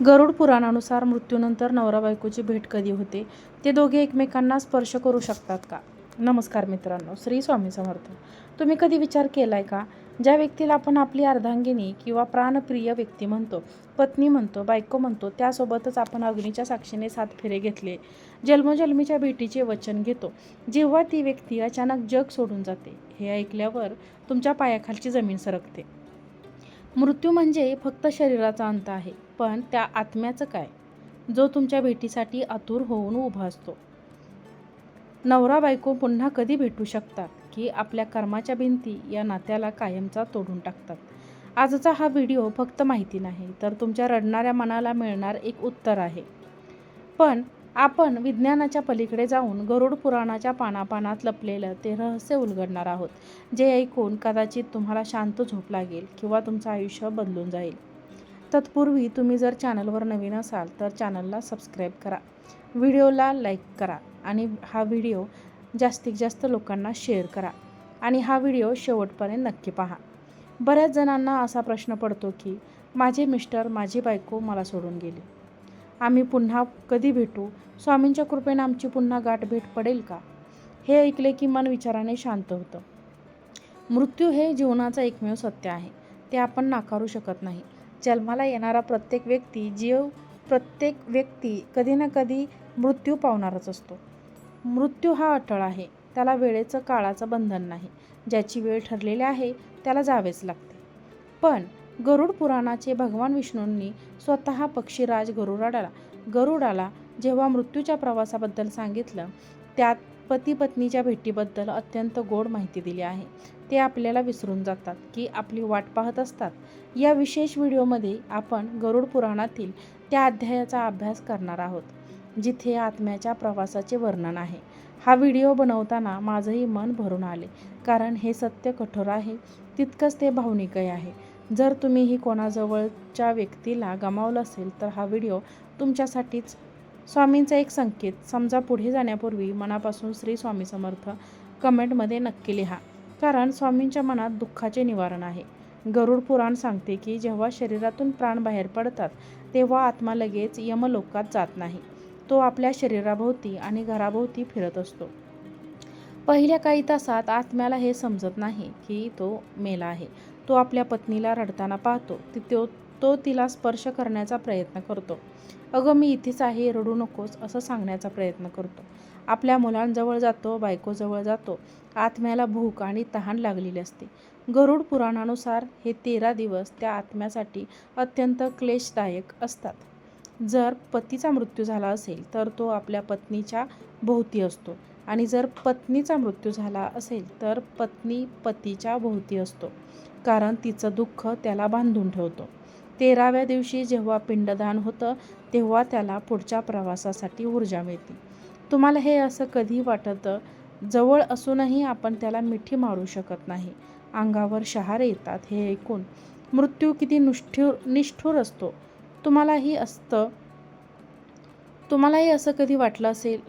गरुड पुराणानुसार मृत्यूनंतर नवरा बायकोची भेट कधी होते? ते दोघे एकमेकांना स्पर्श करू शकतात का? नमस्कार मित्रांनो, श्री स्वामी समर्थ. तुम्ही कधी विचार केलाय का, ज्या व्यक्तीला आपण आपली अर्धांगिनी किंवा प्राणप्रिय व्यक्ती म्हणतो, पत्नी म्हणतो, बायको म्हणतो, त्यासोबतच आपण अग्नीच्या साक्षीने 7 फेरे घेतले, जन्मोजन्मीच्या भेटीचे वचन घेतो, जेव्हा ती व्यक्ती अचानक जग सोडून जाते, हे ऐकल्यावर तुमच्या पायाखालची जमीन सरकते. मृत्यू म्हणजे फक्त शरीराचा अंत आहे, पण त्या आत्म्याचं काय, जो तुमच्या भेटीसाठी आतुर होऊन उभा असतो. नवरा बायको पुन्हा कधी भेटू शकतात, की आपल्या कर्माच्या भिंती या नात्याला कायमचा तोडून टाकतात? आजचा हा व्हिडिओ फक्त माहिती नाही, तर तुमच्या रडणाऱ्या मनाला मिळणार एक उत्तर आहे. पण आपण विज्ञानाच्या पलीकडे जाऊन गरुड पुराणाच्या पानापानात लपलेलं ते रहस्य उलगडणार आहोत, जे ऐकून कदाचित तुम्हाला शांत झोप लागेल किंवा तुमचं आयुष्य बदलून जाईल. तत्पूर्वी तुम्ही जर चॅनलवर नवीन असाल तर चॅनलला सबस्क्राईब करा, व्हिडिओला लाईक करा आणि हा व्हिडिओ जास्तीत जास्त लोकांना शेअर करा आणि हा व्हिडिओ शेवटपर्यंत नक्की पहा. बऱ्याच जणांना असा प्रश्न पडतो की माझे मिस्टर, माझी बायको मला सोडून गेली, आम्ही पुन्हा कधी भेटू? स्वामींच्या कृपेने आमची पुन्हा गाठभेट पडेल का? हे ऐकले की मन विचाराने शांत होतं. मृत्यू हे जीवनाचं एकमेव सत्य आहे, ते आपण नाकारू शकत नाही. जन्माला येणारा प्रत्येक व्यक्ती कधी ना कधी मृत्यू पावणारच असतो. मृत्यू हा अटळ आहे, त्याला वेळेचं काळाचं बंधन नाही. ज्याची वेळ ठरलेली आहे त्याला जावेच लागते. पण गरुड पुराणाचे भगवान विष्णूंनी स्वतः पक्षीराज गरुडाला जेव्हा मृत्यूच्या प्रवासाबद्दल सांगितलं, त्यात पती पत्नीच्या भेटीबद्दल अत्यंत गोड माहिती दिली आहे. ते आपल्याला विसरून जातात की आपली वाट पाहत असतात. या विशेष व्हिडिओमध्ये आपण गरुड पुराणातील त्या अध्यायाचा अभ्यास करणार आहोत, जिथे आत्म्याच्या प्रवासाचे वर्णन आहे. हा व्हिडिओ बनवताना माझंही मन भरून आले, कारण हे सत्य कठोर आहे, तितकंच ते भावनिकही आहे. जर तुम्हीही कोणाजवळच्या व्यक्तीला गमावलं असेल तर हा व्हिडिओ तुमच्यासाठीच. स्वामींचा एक संकेत, समजा पुढे जाण्यापूर्वी मनापासून श्री स्वामी समर्थ कमेंटमध्ये नक्की लिहा, कारण स्वामींच्या मनात दुःखाचे निवारण आहे. गरुड पुराण सांगते की जेव्हा शरीरातून प्राण बाहेर पडतात तेव्हा आत्मा लगेच यमलोकात जात नाही. तो आपल्या शरीराभोवती आणि घराभोवती फिरत असतो. पहिल्या काही तासात आत्म्याला हे समजत नाही की तो मेला आहे. तो आपल्या पत्नीला रडताना पाहतो. तो तिला स्पर्श करण्याचा प्रयत्न करतो. अगं मी इथेच आहे, रडू नकोस असं सांगण्याचा प्रयत्न करतो. आपल्या मुलांजवळ जातो, बायकोजवळ जातो. आत्म्याला भूक आणि तहान लागलेली असते. गरुड पुराणानुसार हे 13 दिवस त्या आत्म्यासाठी अत्यंत क्लेशदायक असतात. जर पतीचा मृत्यू झाला असेल तर तो आपल्या पत्नीच्या भोवती असतो, आणि जर पत्नीचा मृत्यू झाला असेल तर पत्नी पतीच्या भोवती असतो, कारण तिचं दुःख त्याला बांधून ठेवतो. 13व्या दिवशी जेव्हा पिंडदान होतं तेव्हा त्याला पुढच्या प्रवासासाठी ऊर्जा मिळते. तुम्हाला हे असं कधी वाटतं, जवळ असूनही आपण त्याला मिठी मारू शकत नाही, अंगावर शहारे येतात हे ऐकून? मृत्यू किती निष्ठुर असतो. तुम्हालाही असं कधी वाटलं असेल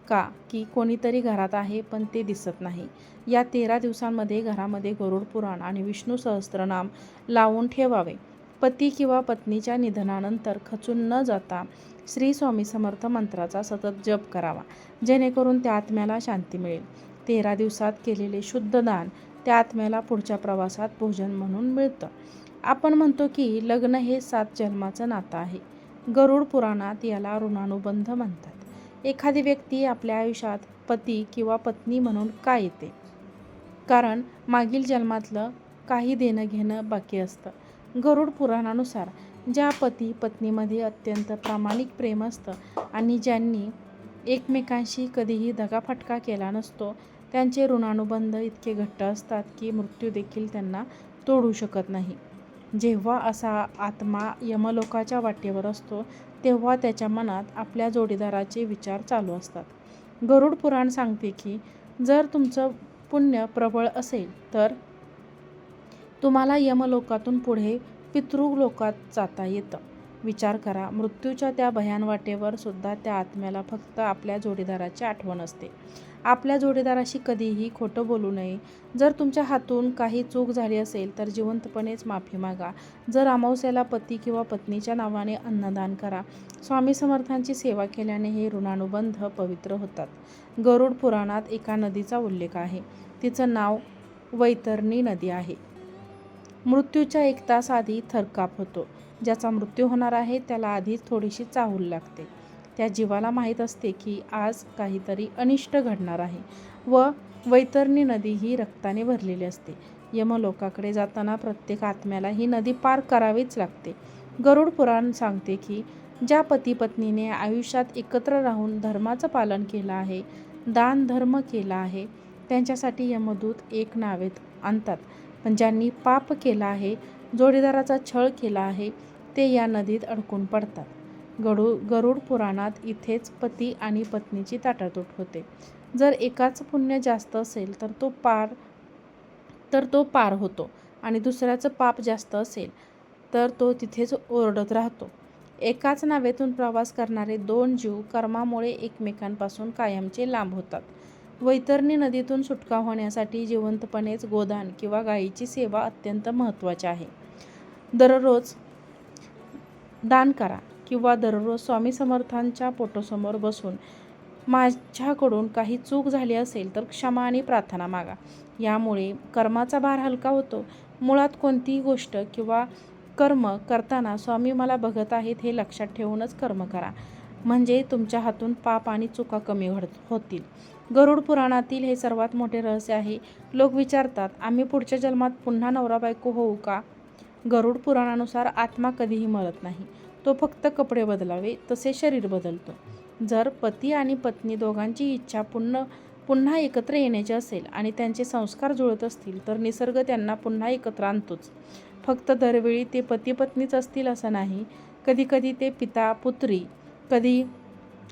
का की कोणीतरी घरात आहे पण ते दिसत नाही? या 13 दिवसांमध्ये घरामध्ये गरुड पुराण आणि विष्णू सहस्त्रनाम लावून ठेवावे. पती किंवा पत्नीच्या निधनानंतर खचून न जाता श्री स्वामी समर्थ मंत्राचा सतत जप करावा, जेणेकरून त्या आत्म्याला शांती मिळेल. 13 दिवसात केलेले शुद्ध दान त्या आत्म्याला पुढच्या प्रवासात भोजन म्हणून मिळतं. आपण म्हणतो की लग्न हे 7 जन्माचं नातं आहे. गरुड पुराणात याला ऋणानुबंध म्हणतात. एखादी व्यक्ती आपल्या आयुष्यात पती किंवा पत्नी म्हणून का येते? कारण मागील जन्मातलं काही देणं घेणं बाकी असतं. गरुड पुराणानुसार ज्या पती पत्नीमध्ये अत्यंत प्रामाणिक प्रेम असतं आणि ज्यांनी एकमेकांशी कधीही दगाफटका केला नसतो, त्यांचे ऋणानुबंध इतके घट्ट असतात की मृत्यू देखील त्यांना तोडू शकत नाही. जेव्हा असा आत्मा यमलोकाच्या वाटेवर असतो तेव्हा त्याच्या मनात आपल्या जोडीदाराचे विचार चालू असतात. गरुड पुराण सांगते की जर तुमचं पुण्य प्रबळ असेल तर तुम्हाला यमलोकातून पुढे पितृलोकात जाता येतं. विचार करा, मृत्यूच्या त्या भयान वाटेवर सुद्धा त्या आत्म्याला फक्त आपल्या जोडीदाराची आठवण असते. आपल्या जोडीदाराशी कधीही खोटं बोलू नये. जर तुमच्या हातून काही चूक झाली असेल तर जिवंतपणेच माफी मागा. जर अमावस्येला पती किंवा पत्नीच्या नावाने अन्नदान करा. स्वामी समर्थांची सेवा केल्याने हे ऋणानुबंध पवित्र होतात. गरुड पुराणात एका नदीचा उल्लेख आहे. तिचं नाव वैतरणी नदी आहे. मृत्यूच्या 1 तास आधी थरकाप होतो. ज्याचा मृत्यू होणार आहे त्याला आधीच थोडीशी चाहूल लागते. त्या जीवाला माहीत असते की आज काहीतरी अनिष्ट घडणार आहे व वैतरणी नदी ही रक्ताने भरलेली असते. यमलोकाकडे जाताना प्रत्येक आत्म्याला ही नदी पार करावीच लागते. गरुड पुराण सांगते की ज्या पती पत्नीने आयुष्यात एकत्र राहून धर्माचं पालन केलं आहे, दान धर्म केला आहे, त्यांच्यासाठी यमदूत एक नावेत आणतात. पण ज्यांनी पाप केला आहे, जोडीदाराचा छळ केला आहे, ते या नदीत अडकून पडतात. गरुड पुराणात इथेच पती आणि पत्नीची ताटातूट होते. जर एकाचं पुण्य जास्त असेल तर तो पार होतो आणि दुसऱ्याचं पाप जास्त असेल तर तो तिथेच ओरडत राहतो. एकाच नावेतून प्रवास करणारे 2 जीव कर्मामुळे एकमेकांपासून कायमचे लांब होतात. वैतरणी नदीतून सुटका होण्यासाठी जिवंतपणेच गोदान किंवा गायीची सेवा अत्यंत महत्त्वाची आहे. दररोज दान करा किंवा दररोज स्वामी समर्थांच्या फोटोसमोर बसून माझ्याकडून काही चूक झाली असेल तर क्षमा आणि प्रार्थना मागा. यामुळे कर्माचा भार हलका होतो. मुळात कोणतीही गोष्ट किंवा कर्म करताना स्वामी मला बघत आहेत हे लक्षात ठेवूनच कर्म करा. म्हणजे तुमच्या हातून पाप आणि चुका कमी होतील. गरुड पुराणातील हे सर्वात मोठे रहस्य आहे. लोक विचारतात, आम्ही पुढच्या जन्मात पुन्हा नवरा बायको होऊ का? गरुड पुराणानुसार आत्मा कधीही मरत नाही. तो फक्त कपडे बदलावे तसे शरीर बदलतो. जर पती आणि पत्नी दोघांची इच्छा पुन्हा एकत्र येण्याची असेल आणि त्यांचे संस्कार जुळत असतील तर निसर्ग त्यांना पुन्हा एकत्र आणतोच. फक्त दरवेळी ते पती पत्नीच असतील असं नाही. कधीकधी ते पिता पुत्री, कधी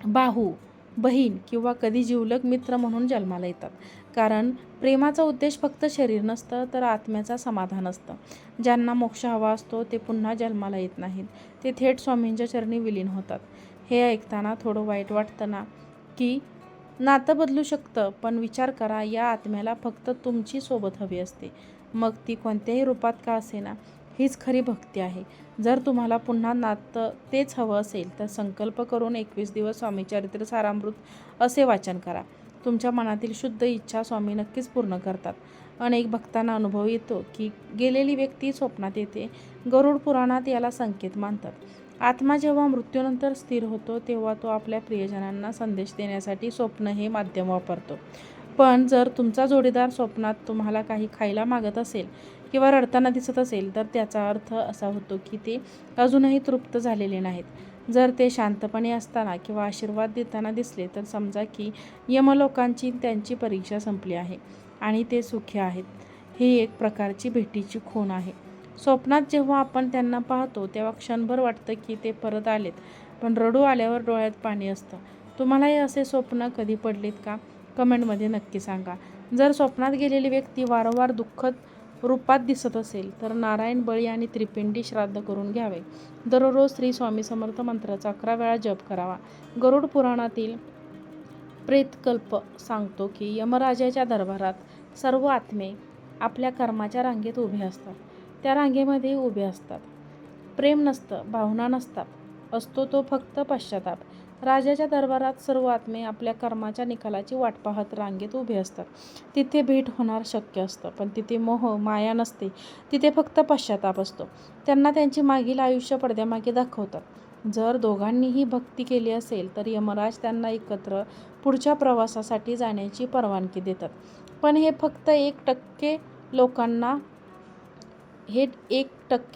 भाऊ बहीण किंवा कधी जिवलग मित्र म्हणून जन्माला येतात. कारण प्रेमाचा उद्देश फक्त शरीर नसतं तर आत्म्याचा समाधान असतं. ज्यांना मोक्ष हवा असतो ते पुन्हा जन्माला येत नाहीत. ते थेट स्वामींच्या चरणी विलीन होतात. हे ऐकताना थोडं वाईट वाटतं ना, की नातं बदलू शकतं, पण विचार करा, या आत्म्याला फक्त तुमची सोबत हवी असते. मग ती कोणत्याही रूपात का असेना. हीच खरी भक्ती आहे. जर तुम्हाला पुन्हा नातं तेच हवं असेल तर संकल्प करून 21 दिवस स्वामी चरित्र सारामृत असे वाचन करा. तुमच्या मनातील शुद्ध इच्छा स्वामी नक्कीच पूर्ण करतात. अनेक भक्तांना अनुभव येतो की गेलेली व्यक्ती स्वप्नात येते. गरुड पुराणात याला संकेत मानतात. आत्मा जेव्हा मृत्यूनंतर स्थिर होतो तेव्हा तो आपल्या प्रियजनांना संदेश देण्यासाठी स्वप्न हे माध्यम वापरतो. पण जर तुमचा जोडीदार स्वप्नात तुम्हाला काही खायला मागत असेल किंवा रडताना दिसत असेल तर त्याचा अर्थ असा होतो की ते अजूनही तृप्त झालेले नाहीत. जर ते शांतपणे असताना किंवा आशीर्वाद देताना दिसले तर समजा की यमलोकांची त्यांची परीक्षा संपली आहे आणि ते सुखी आहेत. ही एक प्रकारची भेटीची खूण आहे. स्वप्नात जेव्हा आपण त्यांना पाहतो तेव्हा क्षणभर वाटतं की ते परत आलेत, पण रडू आल्यावर डोळ्यात पाणी असतं. तुम्हालाही असे स्वप्न कधी पडलेत का? कमेंटमध्ये नक्की सांगा. जर स्वप्नात गेलेली व्यक्ती वारंवार दुःखद रूपात दिसत असेल तर नारायण बळी आणि त्रिपिंडी श्राद्ध करून घ्यावे. दररोज श्री स्वामी समर्थ मंत्राचा 11 वेळा जप करावा. गरुड पुराणातील प्रेतकल्प सांगतो की यमराजाच्या दरबारात सर्व आत्मे आपल्या कर्माच्या रांगेत उभे असतात. त्या रांगेमध्ये उभे असतात. प्रेम नसतं, भावना नसतात, असतो तो फक्त पश्चाताप. राजाच्या दरबारात सर्व आत्मे आपल्या कर्माच्या निकालाची वाट पाहत रांगेत उभे असतात. तिथे भेट होणार शक्य असतं, पण तिथे मोह माया नसते. तिथे फक्त पश्चाताप असतो. त्यांना त्यांचे मागील आयुष्य पडद्यामागे दाखवतात. जर दोघांनीही भक्ती केली असेल तर यमराज त्यांना एकत्र पुढच्या प्रवासासाठी जाण्याची परवानगी देतात. पण हे फक्त 1%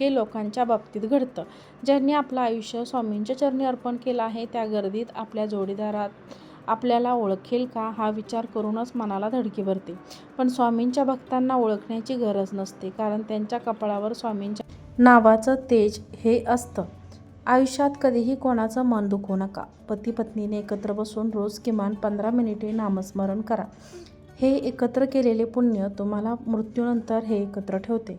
लोकांच्या बाबतीत घडतं. ज्यांनी आपलं आयुष्य स्वामींच्या चरणी अर्पण केलं आहे त्या गर्दीत आपल्या जोडीदारात आपल्याला ओळखेल का हा विचार करूनच मनाला धडकी भरते. पण स्वामींच्या भक्तांना ओळखण्याची गरज नसते, कारण त्यांच्या कपाळावर स्वामींच्या नावाचं तेज हे असतं. आयुष्यात कधीही कोणाचं मन दुखवू नका. पती पत्नीने एकत्र बसून रोज किमान 15 मिनिटे नामस्मरण करा. हे एकत्र केलेले पुण्य तुम्हाला मृत्यूनंतर हे एकत्र ठेवते.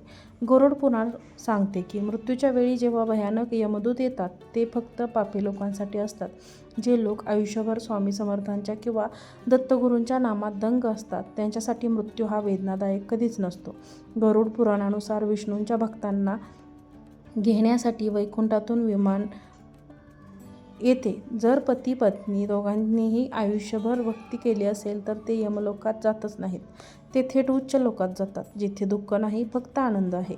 गरुड पुराण सांगते की मृत्यूच्या वेळी जेव्हा भयानक यमदूत येतात ते फक्त पापी लोकांसाठी असतात. जे लोक आयुष्यभर स्वामी समर्थांच्या किंवा दत्तगुरूंच्या नामात दंग असतात त्यांच्यासाठी मृत्यू हा वेदनादायक कधीच नसतो. गरुड पुराणानुसार विष्णूंच्या भक्तांना घेण्यासाठी वैकुंठातून विमान येते. जर पती पत्नी दोघांनीही आयुष्यभर भक्ती केली असेल तर ते यमलोकात जातच नाहीत. ते थेट उच्च लोकात जातात, जिथे दुःख नाही फक्त आनंद आहे.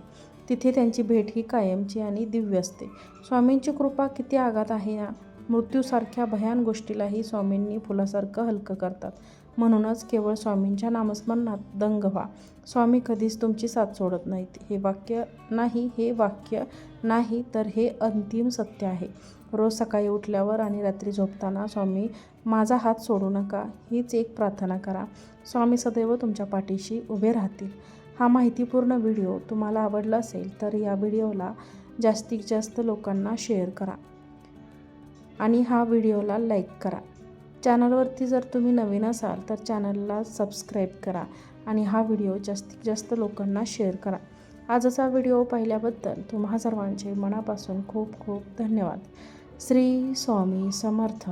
तिथे त्यांची भेट ही कायमची आणि दिव्य असते. स्वामींची कृपा किती आघात आहे ना. मृत्यूसारख्या भयान गोष्टीलाही स्वामींनी फुलासारखं हलकं करतात. म्हणूनच केवळ स्वामींच्या नामस्मरणात दंग व्हा. स्वामी कधीच तुमची साथ सोडत नाहीत. हे वाक्य नाही तर हे अंतिम सत्य आहे. रोज सकाळी उठल्यावर आणि रात्री झोपताना स्वामी माझा हात सोडू नका हीच एक प्रार्थना करा. स्वामी सदैव तुमच्या पाठीशी उभे राहतील. हा माहितीपूर्ण व्हिडिओ तुम्हाला आवडला असेल तर या व्हिडिओला जास्तीत जास्त लोकांना शेअर करा आणि हा व्हिडिओला लाईक करा. चॅनलवरती जर तुम्ही नवीन असाल तर चॅनलला सबस्क्राईब करा आणि हा व्हिडिओ जास्तीत जास्त लोकांना शेअर करा. आजचा व्हिडिओ पाहिल्याबद्दल तुम्हा सर्वांचे मनापासून खूप खूप धन्यवाद. श्री स्वामी समर्थ.